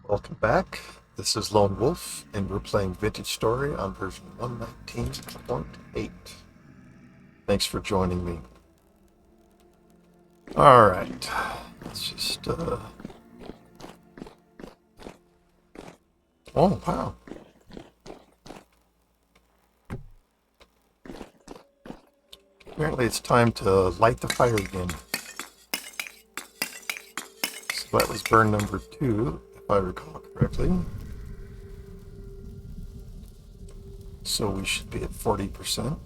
Welcome back. This is Lone Wolf, and we're playing Vintage Story on version 119.8. Thanks for joining me. Alright, let's just, oh, wow. Apparently it's time to light the fire again. So that was burn number 2, if I recall correctly. So we should be at 40%.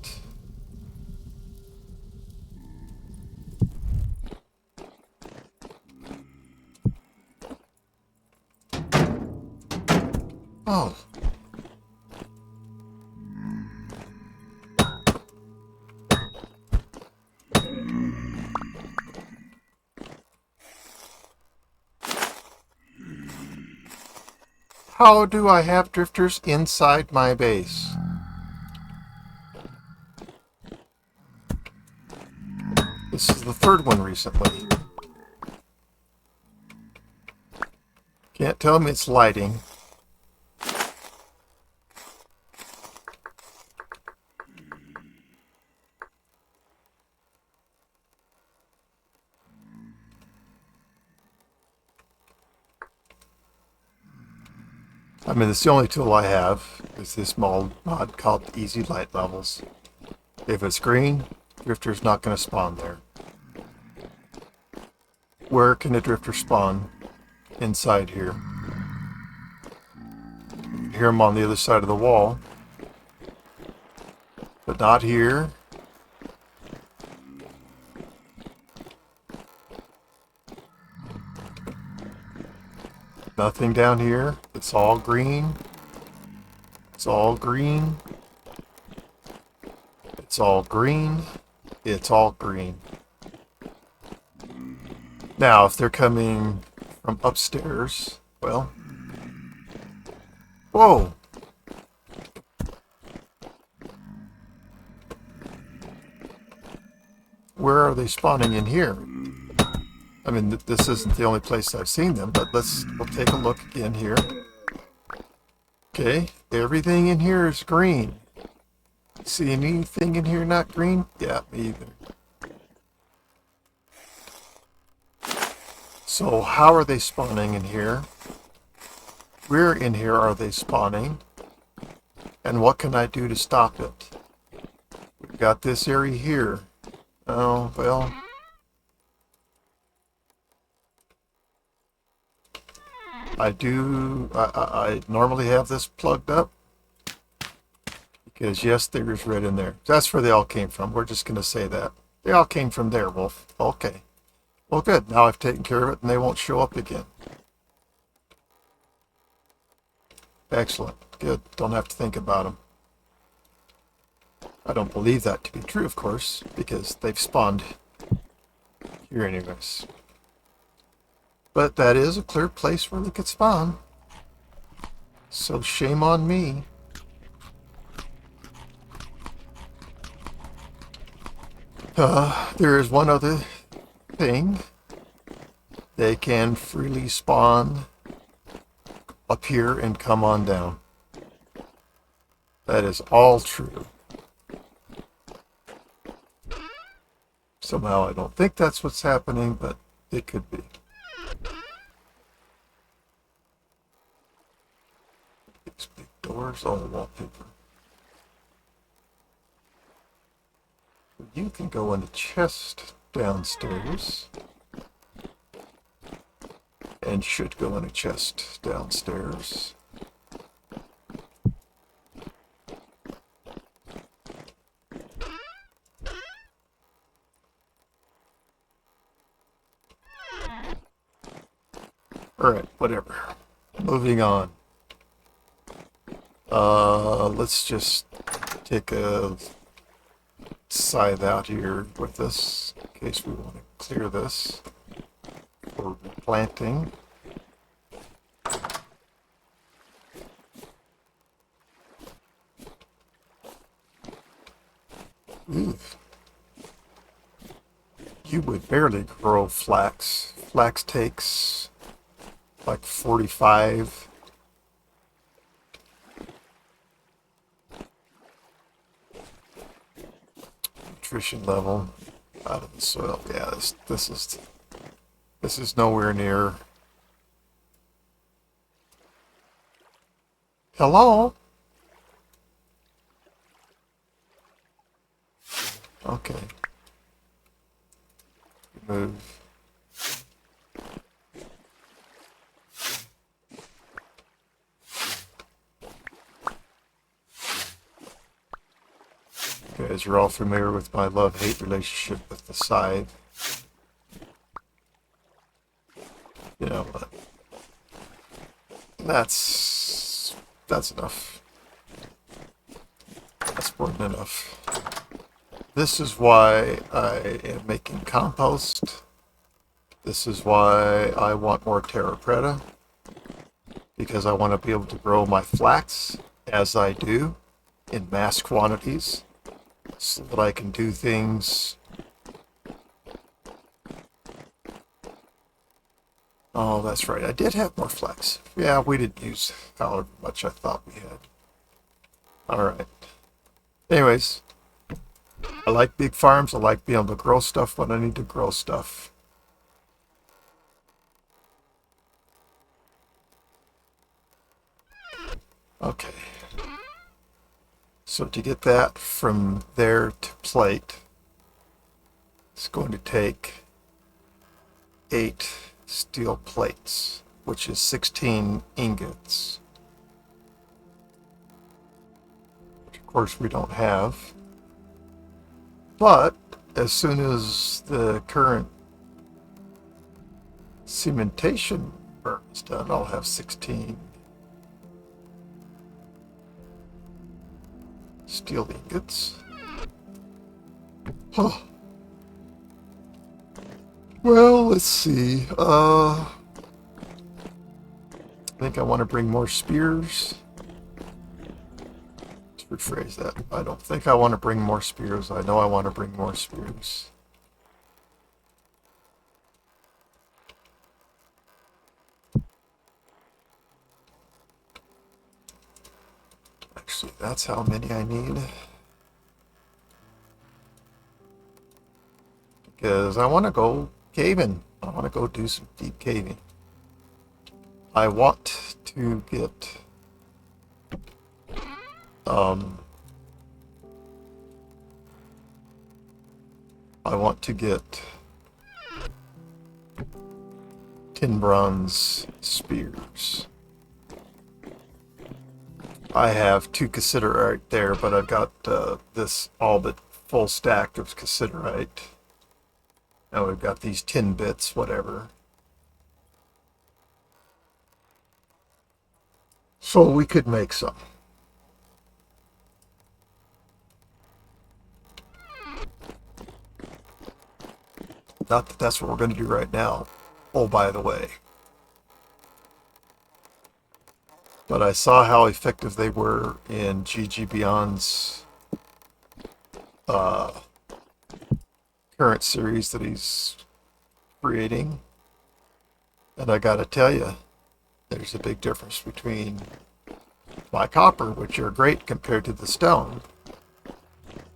Oh. How do I have drifters inside my base? This is the third one recently. Can't tell me it's lighting. I mean, it's the only tool I have is this mod called Easy Light Levels. If it's green, drifter's not going to spawn there. Where can a drifter spawn? Inside here. You hear them on the other side of the wall, but not here. Nothing down here. It's all green. It's all green. It's all green. It's all green. Now, if they're coming from upstairs, well... Whoa! Where are they spawning in here? I mean, this isn't the only place I've seen them, but we'll take a look again here. Okay, everything in here is green. See anything in here not green? Yeah, me either. So how are they spawning in here? Where in here are they spawning? And what can I do to stop it? We've got this area here. Oh, well... I normally have this plugged up because yes, there's red in there. That's where they all came from. We're just going to say that. They all came from there, Wolf. Okay. Well, good. Now I've taken care of it and they won't show up again. Excellent. Good. Don't have to think about them. I don't believe that to be true, of course, because they've spawned here anyways. But that is a clear place where they could spawn. So shame on me. There is one other thing. They can freely spawn up here and come on down. That is all true. Somehow I don't think that's what's happening, but it could be. These big doors, all the wallpaper. You can go in the chest downstairs. And should go in a chest downstairs. Alright, whatever. Moving on. Let's just take a scythe out here with this in case we want to clear this for planting. Ooh. You would barely grow flax. Flax takes like 45. Nutrition level out of the soil. Yeah, this is nowhere near. Hello? Okay. Move. You guys are all familiar with my love-hate relationship with the scythe. You know what? That's enough. That's more than enough. This is why I am making compost. This is why I want more terra preta, because I want to be able to grow my flax as I do in mass quantities so that I can do things. Oh, that's right. I did have more flax. Yeah, we didn't use however much I thought we had. Alright. Anyways, I like big farms. I like being able to grow stuff when I need to grow stuff. Okay. So to get that from there to plate, it's going to take 8 steel plates, which is 16 ingots. Which of course we don't have. But as soon as the current cementation furnace is done, I'll have 16 steel ingots. Huh. Well, let's see. I think I want to bring more spears. Let's rephrase that. I don't think I want to bring more spears. I know I want to bring more spears. Actually, that's how many I need. Because I want to go caving. I want to go do some deep caving. I want to get tin bronze spears. I have 2 cassiterite there, but I've got this all but full stack of cassiterite. Now we've got these tin bits, whatever. So we could make some. Not that that's what we're going to do right now. Oh, by the way. But I saw how effective they were in GG Beyond's current series that he's creating. And I gotta tell you, there's a big difference between my copper, which are great compared to the stone,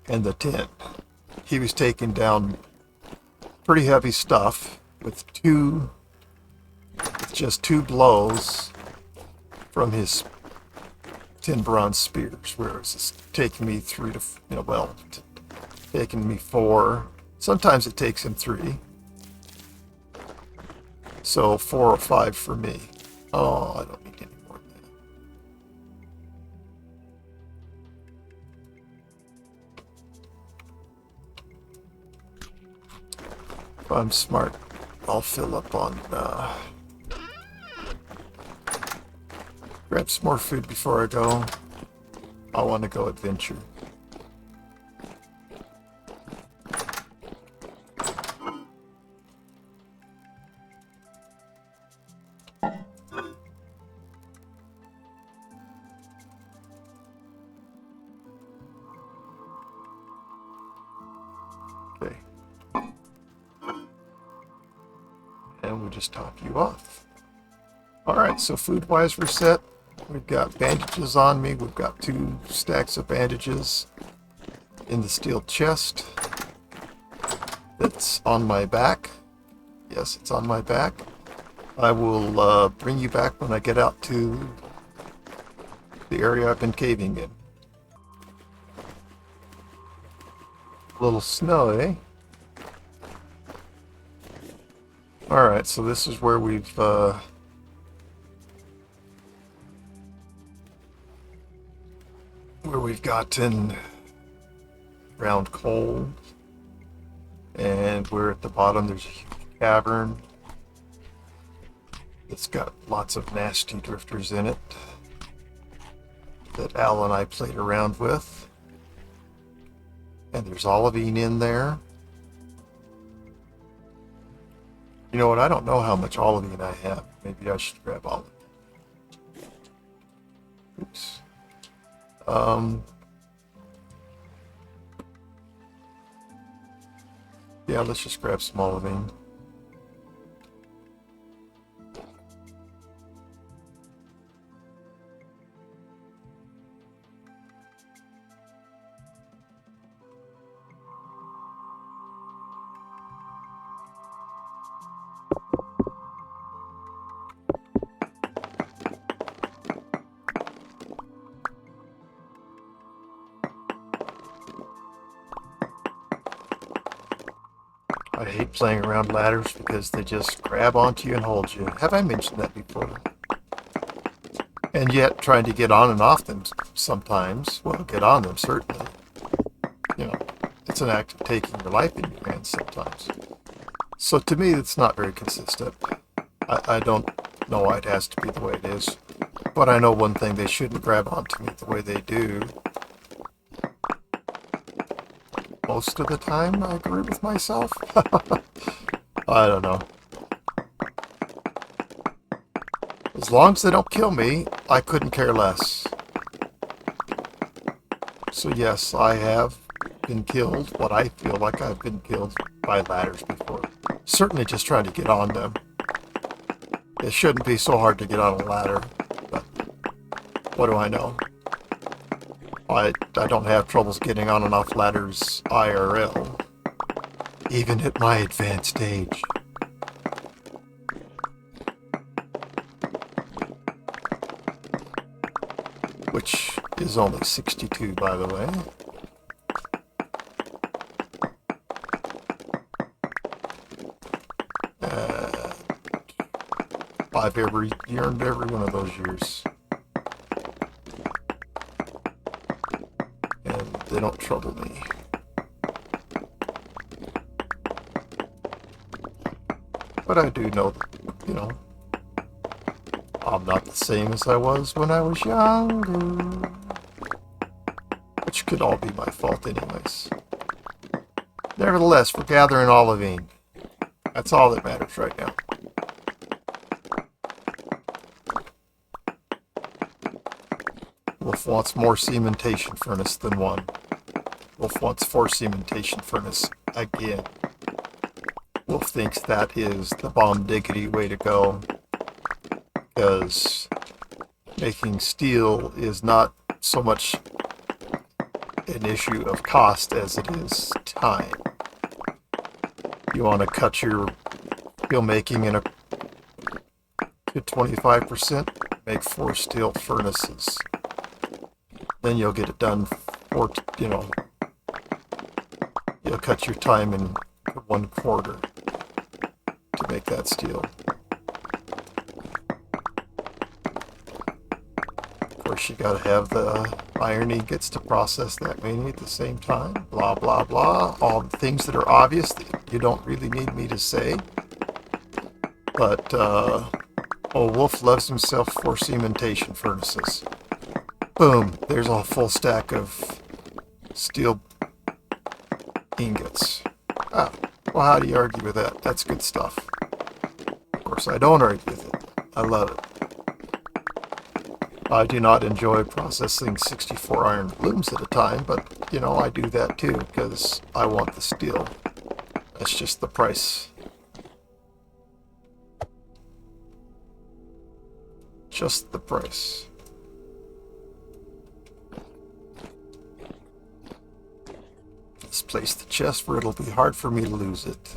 and the tin. He was taking down pretty heavy stuff with just 2 blows from his tin bronze spears, whereas it's taking me 3 to, taking me 4. Sometimes it takes him 3. So 4 or 5 for me. Oh, I don't need any more than that. If I'm smart, I'll fill up on grab some more food before I go. I want to go adventure. Okay. And we'll just top you off. Alright, so food-wise we're set. We've got bandages on me. We've got 2 stacks of bandages in the steel chest. It's on my back. Yes, it's on my back. I will bring you back when I get out to the area I've been caving in. A little snow, eh? Alright, so this is where we've gotten round coal, and we're at the bottom. There's a huge cavern. It's got lots of nasty drifters in it that Al and I played around with. And there's olivine in there. You know what? I don't know how much olivine I have. Maybe I should grab olivine. Oops. Yeah, let's just grab some olivine. I hate playing around ladders because they just grab onto you and hold you. Have I mentioned that before? And yet, trying to get on and off them sometimes, well, get on them certainly. You know, it's an act of taking your life in your hands sometimes. So to me, it's not very consistent. I don't know why it has to be the way it is. But I know one thing, they shouldn't grab onto me the way they do. Most of the time, I agree with myself. I don't know. As long as they don't kill me, I couldn't care less. So yes, I have been killed, what I feel like I've been killed by ladders before. Certainly just trying to get on them. It shouldn't be so hard to get on a ladder, but what do I know? I don't have troubles getting on and off ladders IRL, even at my advanced age. Which is only 62, by the way. I've earned every one of those years. And they don't trouble me. But I do know that, you know, I'm not the same as I was when I was younger. Which could all be my fault anyways. Nevertheless, we're gathering olivine. That's all that matters right now. Wolf wants more cementation furnace than one. Wolf wants 4 cementation furnace again. Wolf thinks that is the bomb diggity way to go, because making steel is not so much an issue of cost as it is time. You want to cut your steel making in to 25%, make 4 steel furnaces. Then you'll get it done for, you know, you'll cut your time in 1/4 to make that steel. Of course, you gotta have the iron ingots to process that many at the same time. Blah, blah, blah. All the things that are obvious that you don't really need me to say. But, Wolf loves himself 4 cementation furnaces. Boom, there's a full stack of steel ingots. Ah, well, how do you argue with that? That's good stuff. Of course, I don't argue with it. I love it. I do not enjoy processing 64 iron looms at a time, but, you know, I do that too, because I want the steel. That's just the price. just the price. Let's place the chest where it'll be hard for me to lose it.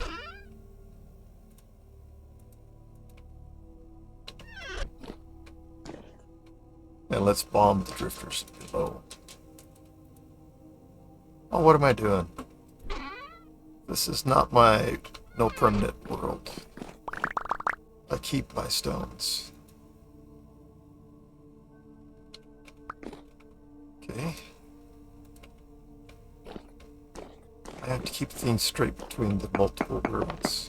And let's bomb the drifters below. Oh, what am I doing? This is not my no permanent world. I keep my stones. Okay. I have to keep things straight between the multiple worlds,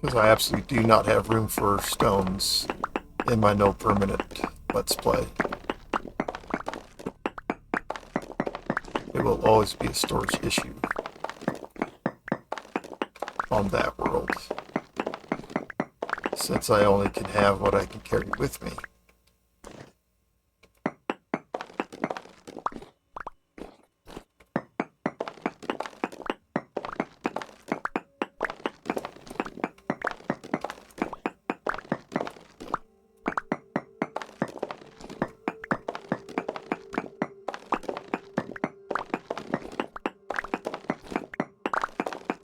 because I absolutely do not have room for stones in my no permanent Let's Play. It will always be a storage issue on that world, since I only can have what I can carry with me.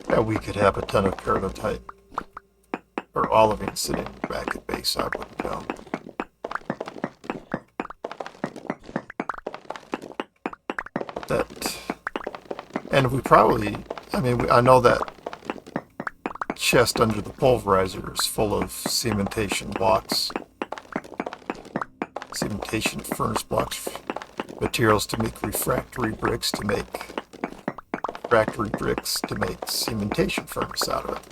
Yeah, we could have a ton of prototype or olivine sitting back at base, I wouldn't know. That, and we probably, I know that chest under the pulverizer is full of cementation blocks, cementation furnace blocks, materials to make refractory bricks to make cementation furnace out of it.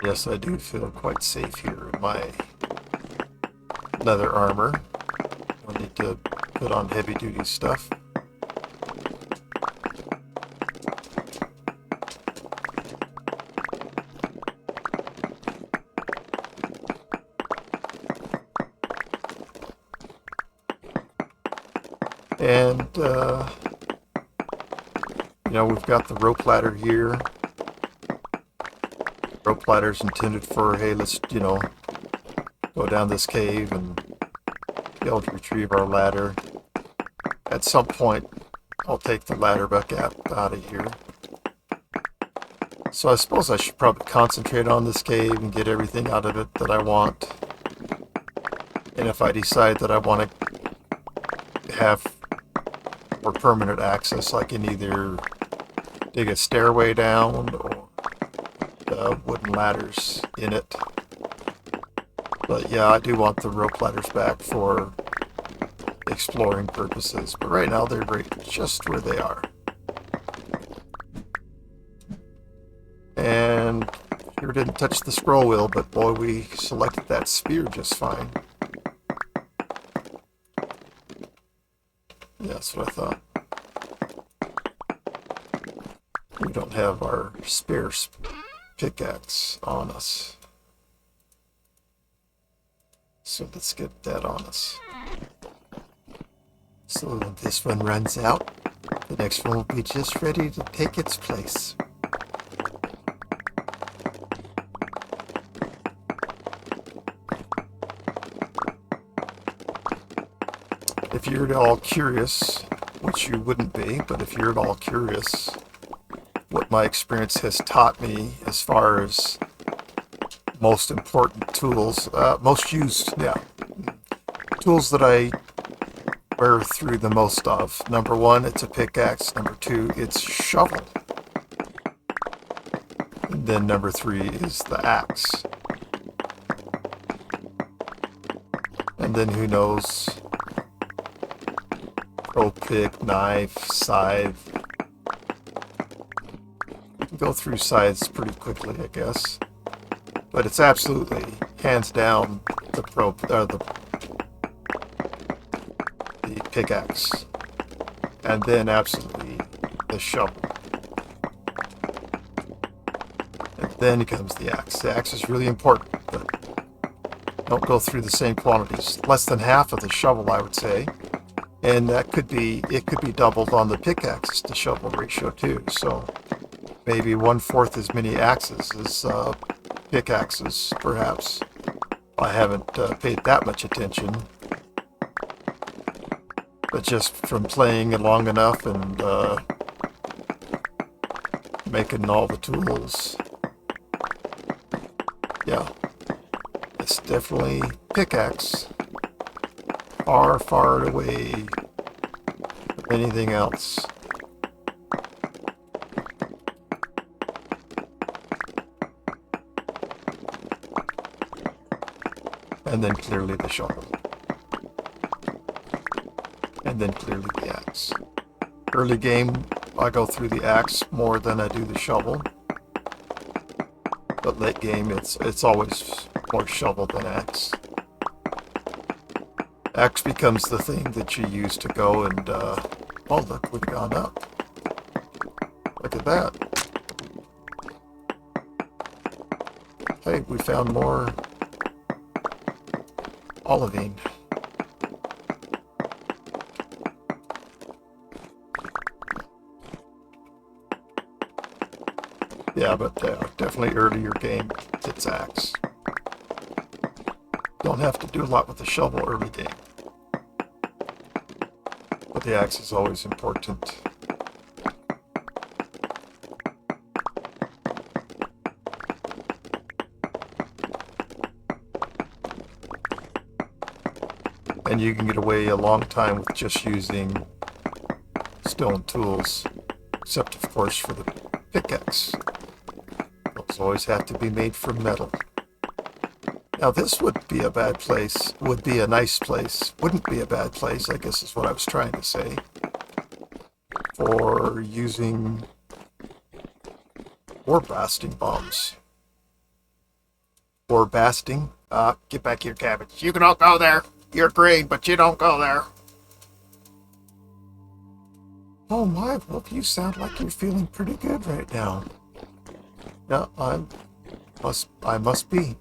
Yes, I do feel quite safe here in my leather armor. I need to put on heavy-duty stuff. And, we've got the rope ladder here. Rope ladder's intended for, hey, let's, go down this cave and be able to retrieve our ladder. At some point, I'll take the ladder back out of here. So I suppose I should probably concentrate on this cave and get everything out of it that I want. And if I decide that I want to have more permanent access, I can either dig a stairway down or wooden ladders in it. But yeah, I do want the rope ladders back for exploring purposes. But right now they're great just where they are. And here didn't touch the scroll wheel, but boy, we selected that spear just fine. Yeah, that's what I thought. We don't have our spare pickaxe on us. So let's get that on us. So when this one runs out, the next one will be just ready to take its place. If you're at all curious, which you wouldn't be, but if you're at all curious what my experience has taught me as far as most important tools, most used, tools that I wear through the most of. Number one, it's a pickaxe. Number two, it's shovel. And then number three is the axe. And then who knows, pro pick, knife, scythe. You can go through scythes pretty quickly, I guess. But it's absolutely, hands down, the pickaxe, and then absolutely the shovel. And then comes the axe. The axe is really important, but don't go through the same quantities. Less than half of the shovel, I would say. And it could be doubled on the pickaxe to shovel ratio too. So maybe 1/4 as many axes as pickaxes, perhaps. I haven't paid that much attention. But just from playing it long enough and making all the tools, yeah, it's definitely pickaxe. Far, far away from anything else. And then clearly the shovel. And then clearly the axe. Early game, I go through the axe more than I do the shovel. But late game, it's always more shovel than axe. Axe becomes the thing that you use to go and, oh look, we've gone up. Look at that. Hey, we found more olivine. Yeah, but definitely earlier game, it's axe. Don't have to do a lot with the shovel early game. But the axe is always important. And you can get away a long time with just using stone tools, except of course for the pickaxe. Those always have to be made from metal. Now this would be a bad place, would be a nice place, wouldn't be a bad place, I guess is what I was trying to say, for using ore blasting bombs. Ore blasting? Get back here, cabbage. You can all go there. You're green, but you don't go there. Oh my, Wolf, you sound like you're feeling pretty good right now. Yeah, I must be.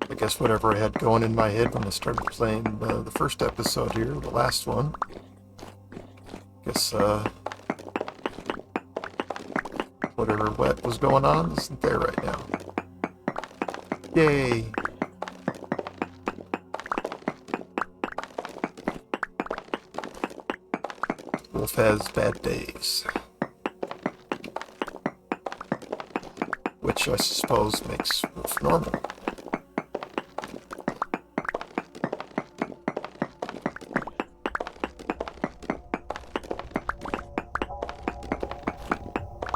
I guess whatever I had going in my head when I started playing the first episode here, the last one. I guess whatever wet was going on isn't there right now. Yay! Wolf has bad days. Which I suppose makes Wolf normal.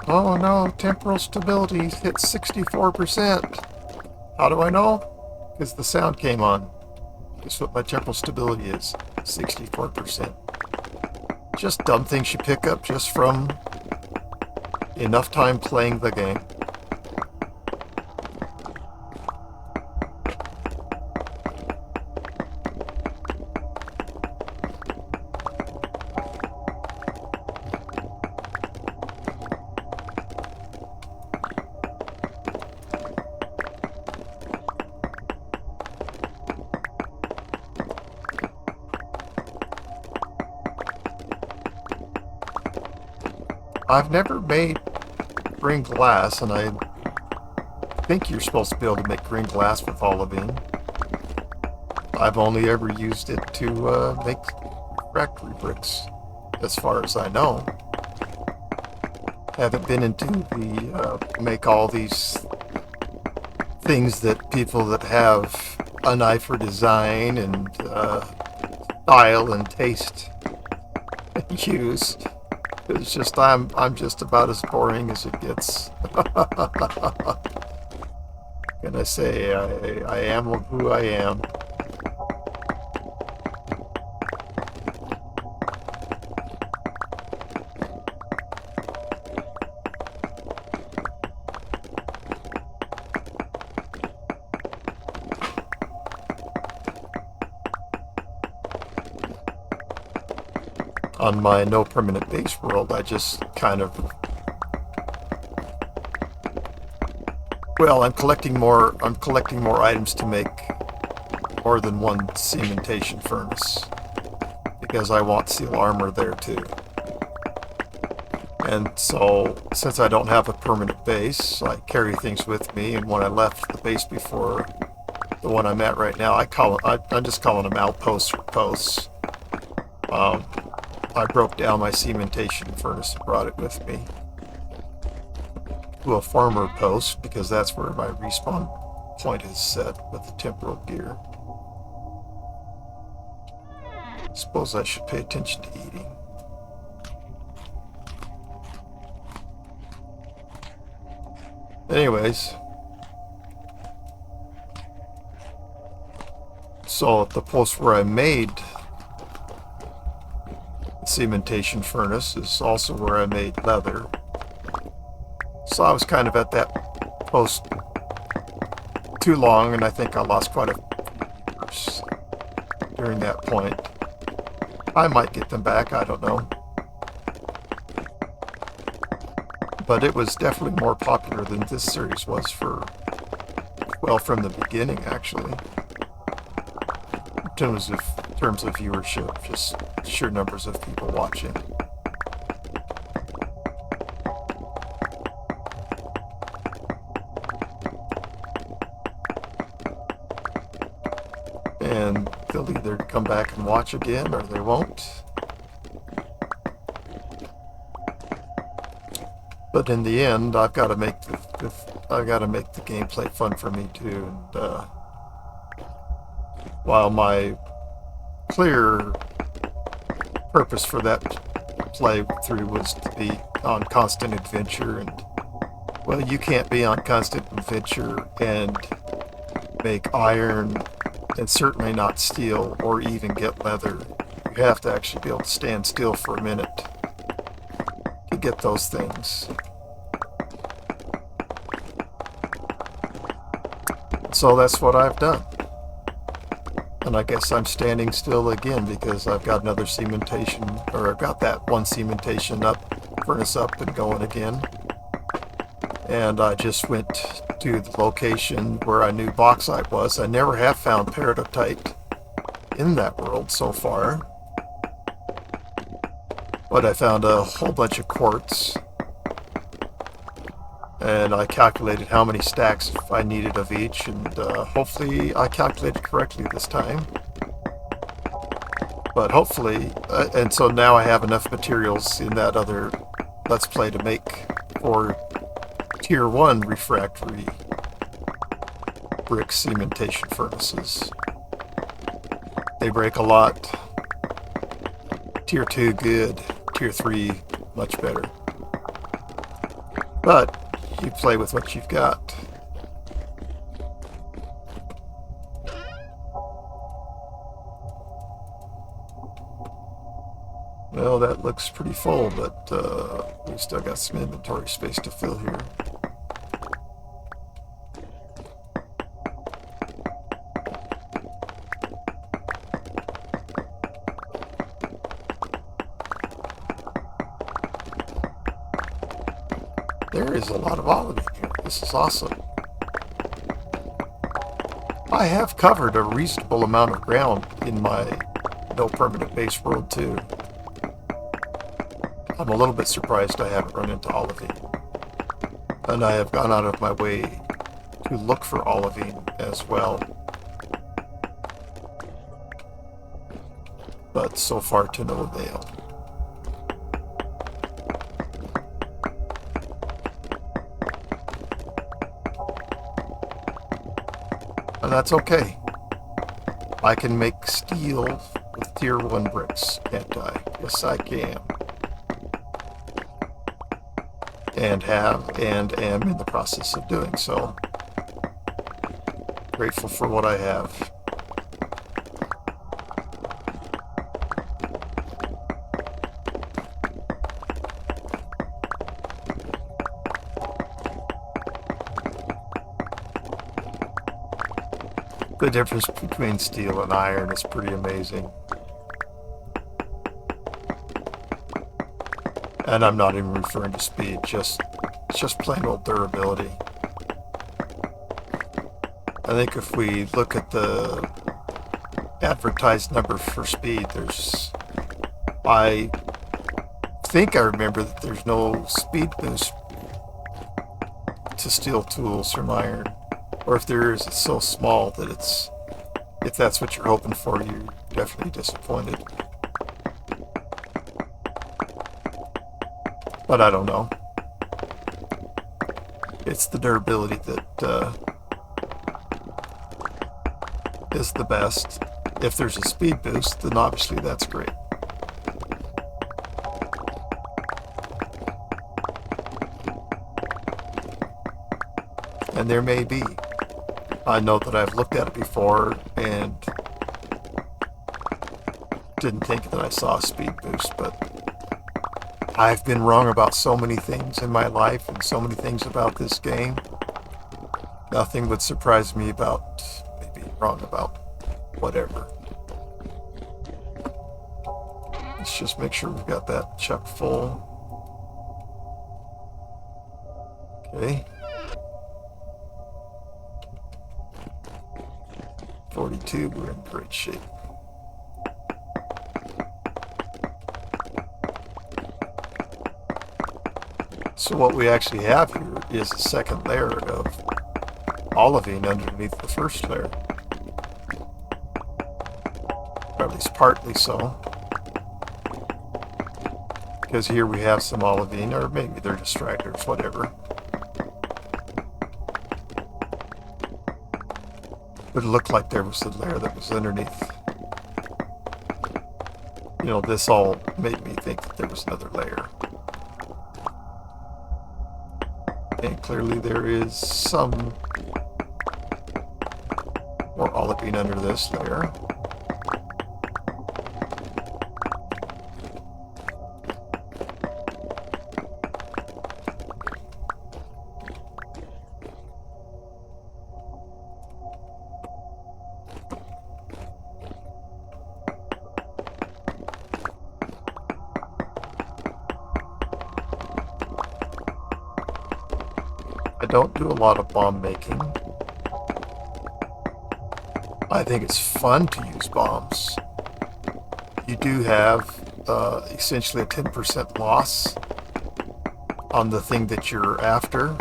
Oh no, temporal stability hit 64%. How do I know? Because the sound came on. Guess what my temporal stability is? 64%. Just dumb things you pick up just from enough time playing the game. I've never made green glass, and I think you're supposed to be able to make green glass with olivine. I've only ever used it to make refractory bricks, as far as I know. Haven't been into the make all these things that people that have an eye for design and style and taste use. It's just I'm just about as boring as it gets. Can I say I am who I am? on my no permanent base world, I just kind of, well, I'm collecting more items to make more than one cementation furnace, because I want steel armor there too. And so, since I don't have a permanent base, I carry things with me, and when I left the base before the one I'm at right now, I'm just calling them outposts or posts. I broke down my cementation furnace and brought it with me to a farmer post, because that's where my respawn point is set with the temporal gear. Suppose I should pay attention to eating. Anyways, so at the post where I made the cementation furnace is also where I made leather. So I was kind of at that post too long, and I think I lost quite a few years during that point. I might get them back, I don't know. But it was definitely more popular than this series was from the beginning, actually. In terms of viewership, just sheer numbers of people watching. And they'll either come back and watch again, or they won't. But in the end, I've got to make the gameplay fun for me too. And while my clear purpose for that playthrough was to be on constant adventure, and well, you can't be on constant adventure and make iron, and certainly not steel or even get leather. You have to actually be able to stand still for a minute to get those things. So that's what I've done. And I guess I'm standing still again because I've got another cementation, or I've got that one cementation furnace up and going again. And I just went to the location where I knew bauxite was. I never have found peridotite in that world so far. But I found a whole bunch of quartz. And I calculated how many stacks I needed of each, and hopefully I calculated correctly this time. But hopefully, and so now I have enough materials in that other Let's Play to make 4 Tier 1 refractory brick cementation furnaces. They break a lot. Tier 2 good, Tier 3 much better. But you play with what you've got. Well, that looks pretty full, but we still got some inventory space to fill here. There is a lot of olivine here. This is awesome. I have covered a reasonable amount of ground in my no permanent base world too. I'm a little bit surprised I haven't run into olivine. And I have gone out of my way to look for olivine as well. But so far to no avail. And that's okay. I can make steel with Tier 1 bricks, can't I? Yes, I can. And am in the process of doing so. Grateful for what I have. The difference between steel and iron is pretty amazing. And I'm not even referring to speed, it's just plain old durability. I think if we look at the advertised number for speed, I think I remember that there's no speed boost to steel tools from iron. Or if there is, it's so small that if that's what you're hoping for, you're definitely disappointed. But I don't know. It's the durability that is the best. If there's a speed boost, then obviously that's great. And there may be. I know that I've looked at it before and didn't think that I saw a speed boost, but I've been wrong about so many things in my life and so many things about this game. Nothing would surprise me about me being wrong about whatever. Let's just make sure we've got that chuck full. Okay. 42, we're in great shape. So what we actually have here is a second layer of olivine underneath the first layer. Or at least partly so. Because here we have some olivine, or maybe they're distractors, whatever. But it looked like there was a layer that was underneath. You know, this all made me think that there was another layer. And clearly there is some more olivine under this layer. I don't do a lot of bomb making. I think it's fun to use bombs. You do have essentially a 10% loss on the thing that you're after.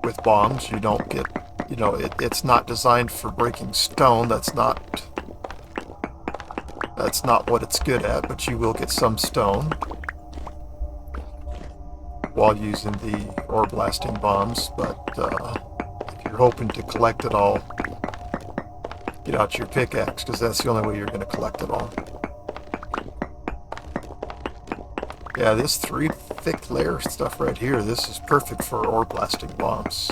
With bombs, you don't get, it's not designed for breaking stone. That's not what it's good at, but you will get some stone while using the ore blasting bombs. But if you're hoping to collect it all, get out your pickaxe, because that's the only way you're going to collect it all. Yeah, this 3 thick layer stuff right here, this is perfect for ore blasting bombs.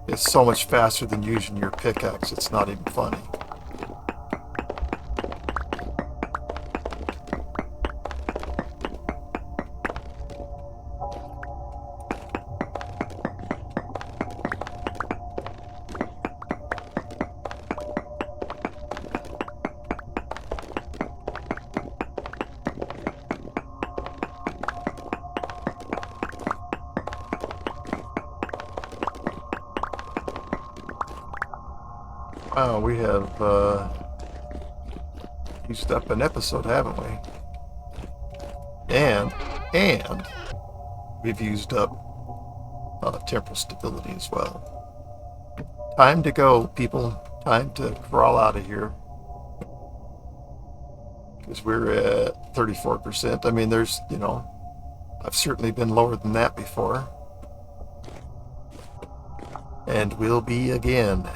It's so much faster than using your pickaxe, it's not even funny. Wow, we have used up an episode, haven't we? And we've used up temporal stability as well. Time to go, people. Time to crawl out of here. Because we're at 34%. I mean, there's, I've certainly been lower than that before. And will be again.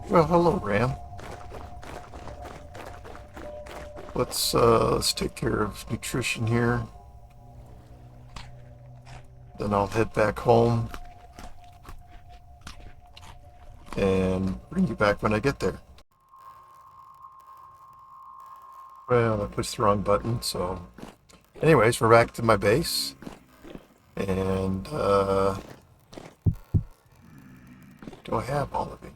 Well, hello, Ram. Let's take care of nutrition here. Then I'll head back home and bring you back when I get there. Well, I pushed the wrong button, so... Anyways, we're back to my base. And, do do I have olivine?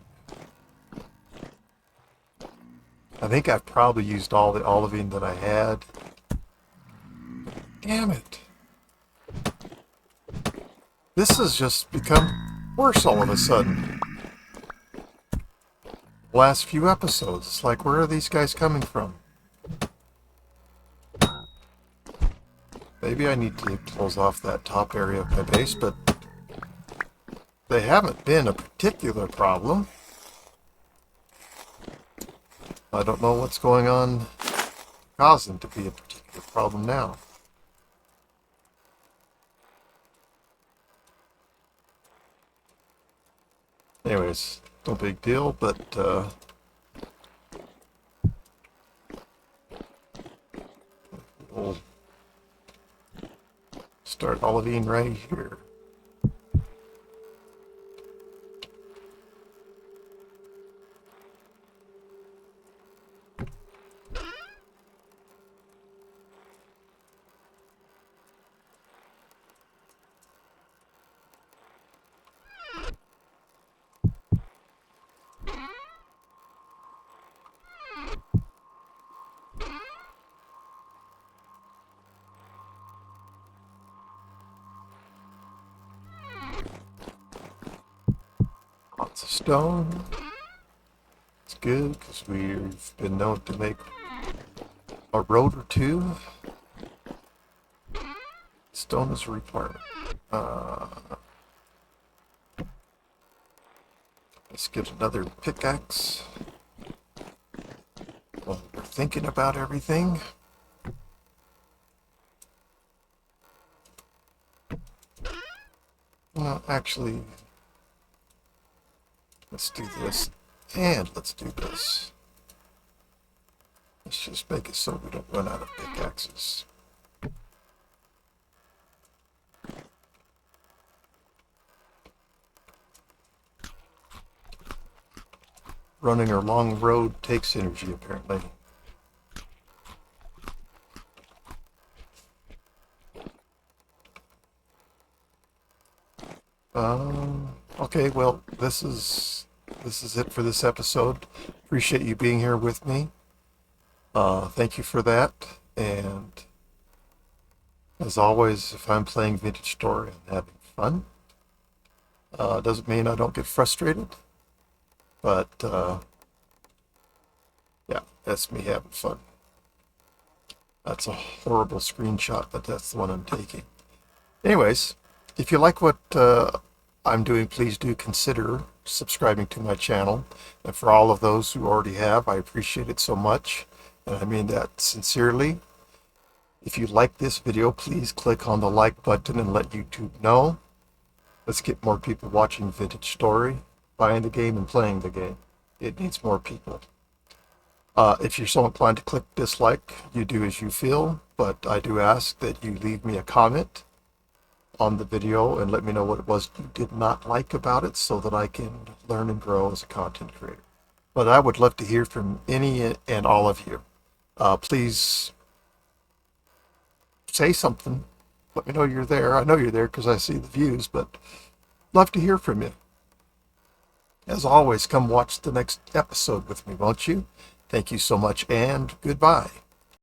I think I've probably used all the olivine that I had. Damn it. This has just become worse all of a sudden. Last few episodes, it's like, where are these guys coming from? Maybe I need to close off that top area of my base, but they haven't been a particular problem. I don't know what's going on cause them to be a particular problem now. Anyways, no big deal, but we'll start olivine right here. Lots of stone. It's good because we've been known to make a road or two. Stone is a requirement. Let's get another pickaxe. While we're thinking about everything. Well, actually, let's do this, and let's do this. Let's just make it so we don't run out of pickaxes. Running a long road takes energy, apparently. Okay, well, this is it for this episode. Appreciate you being here with me. Thank you for that. And as always, if I'm playing Vintage Story and having fun, doesn't mean I don't get frustrated. But yeah, that's me having fun. That's a horrible screenshot, but that's the one I'm taking. Anyways, if you like what I'm doing, please do consider subscribing to my channel. And for all of those who already have, I appreciate it so much. And I mean that sincerely. If you like this video, please click on the like button and let YouTube know. Let's get more people watching Vintage Story, buying the game and playing the game. It needs more people. If you're so inclined to click dislike, you do as you feel, but I do ask that you leave me a comment on the video and let me know what it was you did not like about it so that I can learn and grow as a content creator. But I would love to hear from any and all of you. Please say something. Let me know you're there. I know you're there because I see the views, but love to hear from you. As always, come watch the next episode with me, won't you? Thank you so much, and goodbye.